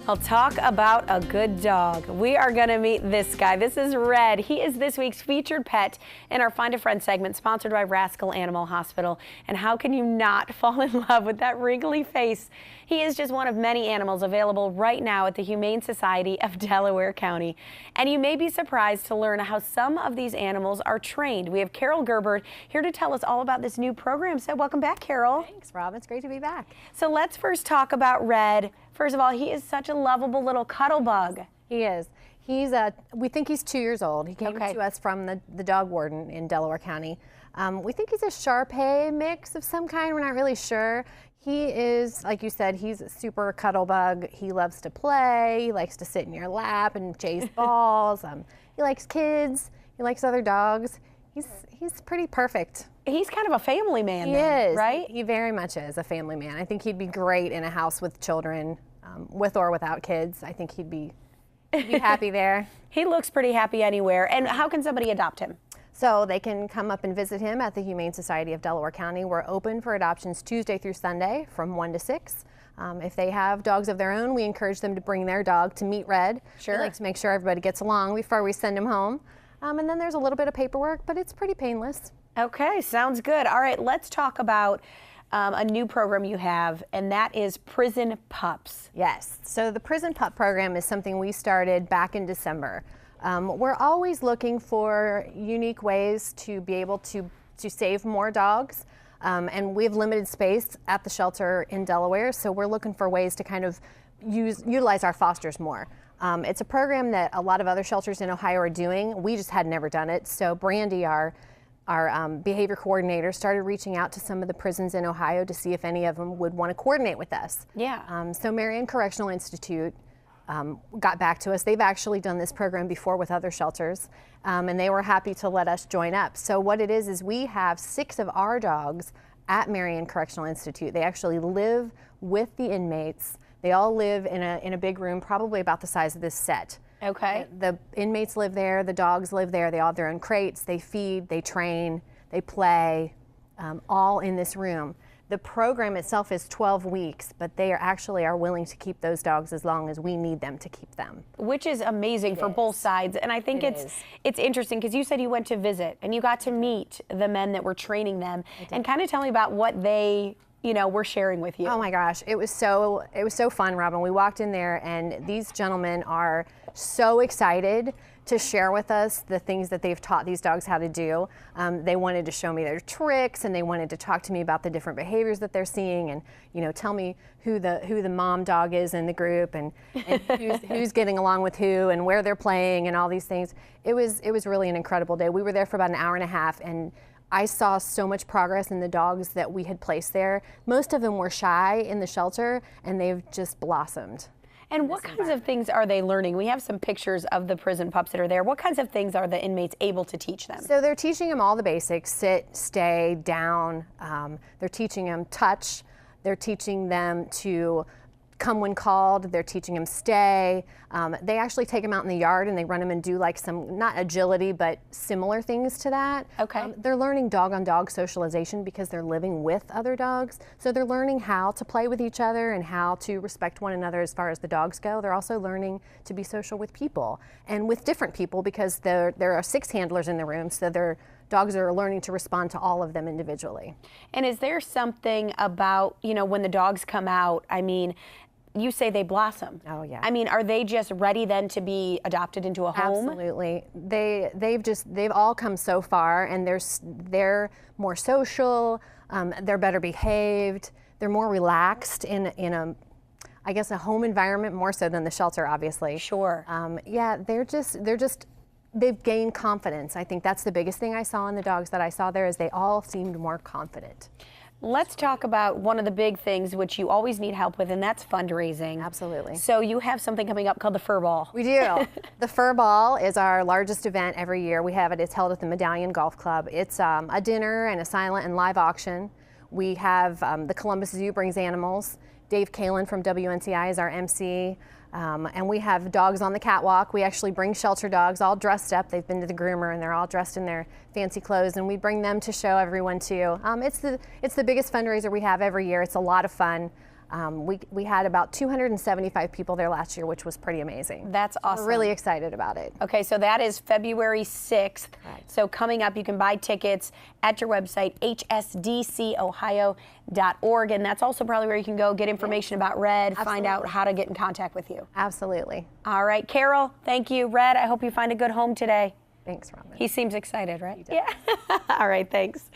I'll talk about a good dog. We are going to meet this guy. This is Red. He is this week's featured pet in our Find a Friend segment, sponsored by Rascal Animal Hospital. And how can you not fall in love with that wrinkly face? He is just one of many animals available right now at the Humane Society of Delaware County. And you may be surprised to learn how some of these animals are trained. We have Carol Gerbert here to tell us all about this new program. So welcome back, Carol. Thanks, Rob. It's great to be back. So let's first talk about Red. First of all, he is such a lovable little cuddle bug. He is. We think he's 2 years old. He came to us from the dog warden in Delaware County. We think he's a Shar-Pei mix of some kind. We're not really sure. He is, like you said, he's a super cuddle bug. He loves to play. He likes to sit in your lap and chase balls. He likes kids. He likes other dogs. He's pretty perfect. He's kind of a family man, he then, is. Right? He very much is a family man. I think he'd be great in a house with children, with or without kids. I think he'd be happy there. He looks pretty happy anywhere. And how can somebody adopt him? So they can come up and visit him at the Humane Society of Delaware County. We're open for adoptions Tuesday through Sunday from 1 to 6. If they have dogs of their own, we encourage them to bring their dog to meet Red. Sure. We like to make sure everybody gets along before we send him home. And then there's a little bit of paperwork, but it's pretty painless. Okay, sounds good. All right, let's talk about a new program you have, and that is Prison Pups. Yes, so the Prison Pup program is something we started back in December. We're always looking for unique ways to be able to save more dogs, and we have limited space at the shelter in Delaware, so we're looking for ways to kind of utilize our fosters more. It's a program that a lot of other shelters in Ohio are doing. We just had never done it, so Brandy, our behavior coordinator, started reaching out to some of the prisons in Ohio to see if any of them would want to coordinate with us. Yeah. So Marion Correctional Institute got back to us. They've actually done this program before with other shelters, and they were happy to let us join up. So what it is we have 6 of our dogs at Marion Correctional Institute. They actually live with the inmates. They all live in a big room, probably about the size of this set. Okay. The inmates live there, the dogs live there, they all have their own crates, they feed, they train, they play, all in this room. The program itself is 12 weeks, but they are willing to keep those dogs as long as we need them to keep them. Which is amazing for both sides. And I think it's interesting because you said you went to visit and you got to meet the men that were training them and kind of tell me about what they we're sharing with you. Oh my gosh, it was so fun, Robin. We walked in there and these gentlemen are so excited to share with us the things that they've taught these dogs how to do. They wanted to show me their tricks and they wanted to talk to me about the different behaviors that they're seeing and tell me who the mom dog is in the group and who's getting along with who and where they're playing and all these things. It was really an incredible day. We were there for about an hour and a half and I saw so much progress in the dogs that we had placed there. Most of them were shy in the shelter, and they've just blossomed. And what kinds of things are they learning? We have some pictures of the prison pups that are there. What kinds of things are the inmates able to teach them? So they're teaching them all the basics: sit, stay, down. They're teaching them touch. They're teaching them to come when called. They're teaching them stay. They actually take them out in the yard and they run them and do like some, not agility, but similar things to that. Okay. They're learning dog-on-dog socialization because they're living with other dogs. So they're learning how to play with each other and how to respect one another as far as the dogs go. They're also learning to be social with people and with different people because there are 6 handlers in the room, so their dogs are learning to respond to all of them individually. And is there something about, when the dogs come out, I mean, you say they blossom. Oh yeah. I mean, are they just ready then to be adopted into a home? Absolutely. They've all come so far, and they're more social. They're better behaved. They're more relaxed in a home environment more so than the shelter, obviously. Sure. Yeah, they've gained confidence. I think that's the biggest thing I saw in the dogs that I saw there is they all seemed more confident. Let's talk about one of the big things which you always need help with, and that's fundraising. Absolutely. So you have something coming up called the Fur Ball. We do. The Fur Ball is our largest event every year. It's held at the Medallion Golf Club. It's a dinner and a silent and live auction. We have the Columbus Zoo brings animals. Dave Kalin from WNCI is our MC. And we have dogs on the catwalk. We actually bring shelter dogs all dressed up. They've been to the groomer and they're all dressed in their fancy clothes, and we bring them to show everyone too. It's the biggest fundraiser we have every year. It's a lot of fun. We had about 275 people there last year, which was pretty amazing. That's awesome. We're really excited about it. Okay, so that is February 6th. Right. So coming up, you can buy tickets at your website, hsdcohio.org, and that's also probably where you can go get information about Red, find out how to get in contact with you. Absolutely. All right, Carol, thank you. Red, I hope you find a good home today. Thanks, Robin. He seems excited, right? Yeah. All right, thanks.